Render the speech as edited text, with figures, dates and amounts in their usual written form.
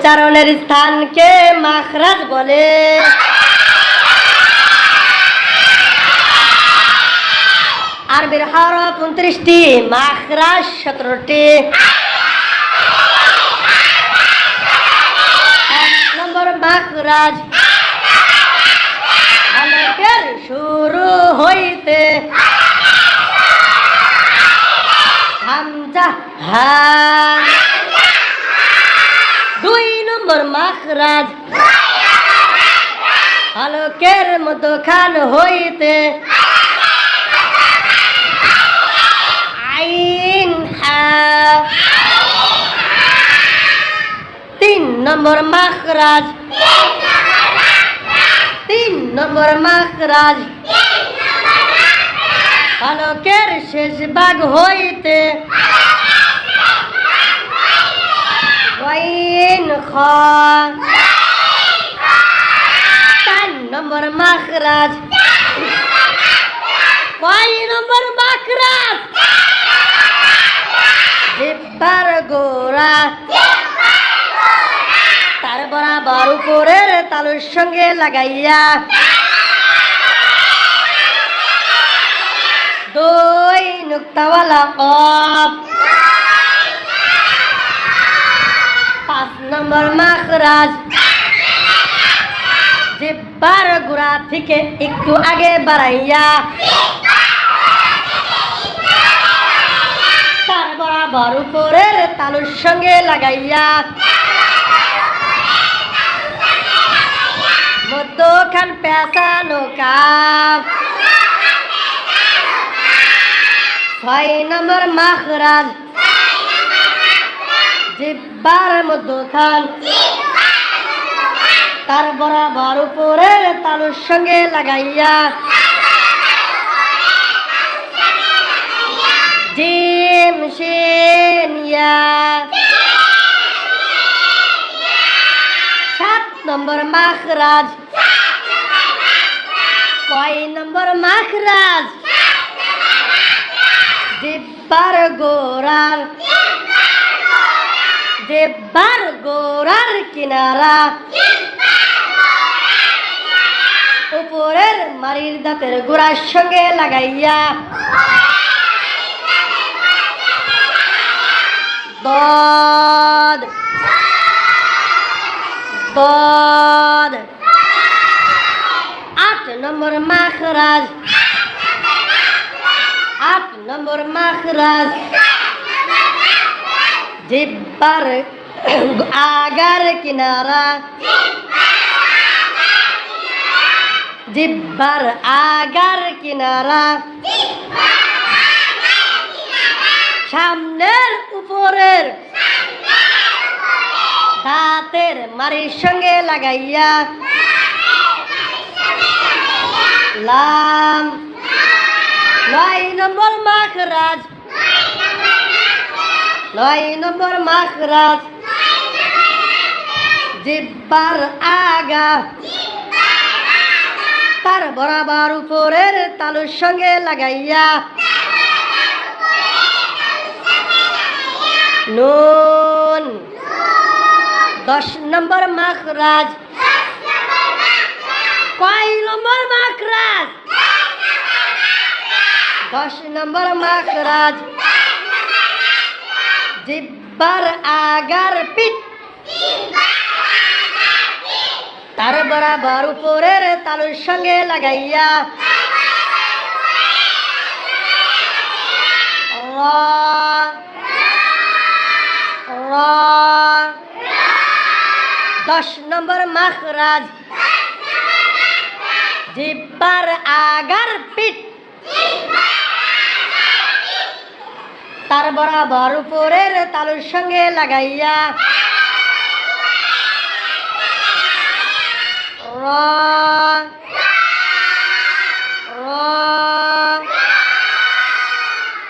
উচ্চারণের স্থানকে মাখরাজ বলে। আরবির হরফ 29টি, মাখরাজ 17টি। 1 নম্বর মাখরাজ, হলকের শুরু হইতে হামজা হা। 2 নম্বর মাখরাজ, হলকের মধ্যখান হইতে আইন হা। 3 নম্বর মাখরাজ, 3 নম্বর মাখরাজ, হলকের শেষ ভাগ হইতে আইন খ। 4 নম্বর মাখরাজ, কয় নম্বর মাখরাজ? জিহ্বার গোড়া তার বরাবর উপরের তালুর সঙ্গে লাগাইয়া 2 নুক্তাওয়ালা কফ। 5 নম্বর মাখরাজ, জিহ্বার গোড়া থেকে একটু আগে বাড়াইয়া তার বরাবর উপরের তালুর সঙ্গে লাগাইয়া মধ্যখান পেঁচানো কাফ। 6 নম্বর মাখরাজ, জিহ্বার মধ্যখান তার বরাবর উপরের তালুর সঙ্গে লাগাইয়া জিম শিন ইয়া। 7 নম্বর মাখরাজ, কয় নম্বর মাখরাজ? জিহ্বার গোড়ার, জিহ্বার গোড়ার কিনারা উপরের মারির দাঁতের গোড়ার সঙ্গে লাগাইয়া দদ দদ। 8 নম্বর মাখরাজ, 8 নম্বর মাখরাজ, জিহ্বার আগার কিনারা, জিহ্বার আগার কিনারা সামনের উপরের দাঁতের মারির সঙ্গে লাগাইয়া লাম। 9 নম্বর মাখরাজ, 9 নম্বর মাখরাজ, জিহ্বার আগা তার বরাবর উপরের তালুর সঙ্গে লাগাইয়া নুন। 10 নম্বর মাখরাজ, কয় নম্বর মাখরাজ? 10 নম্বর মাখরাজ, জিহ্বার আগার পিঠ তার বরাবর উপরের তালুর সঙ্গে লাগাইয়া র র। 10 নম্বর মাখরাজ, জিহ্বার আগার পিঠ তার বরাবর উপরের তালুর সঙ্গে লাগাইয়া র র।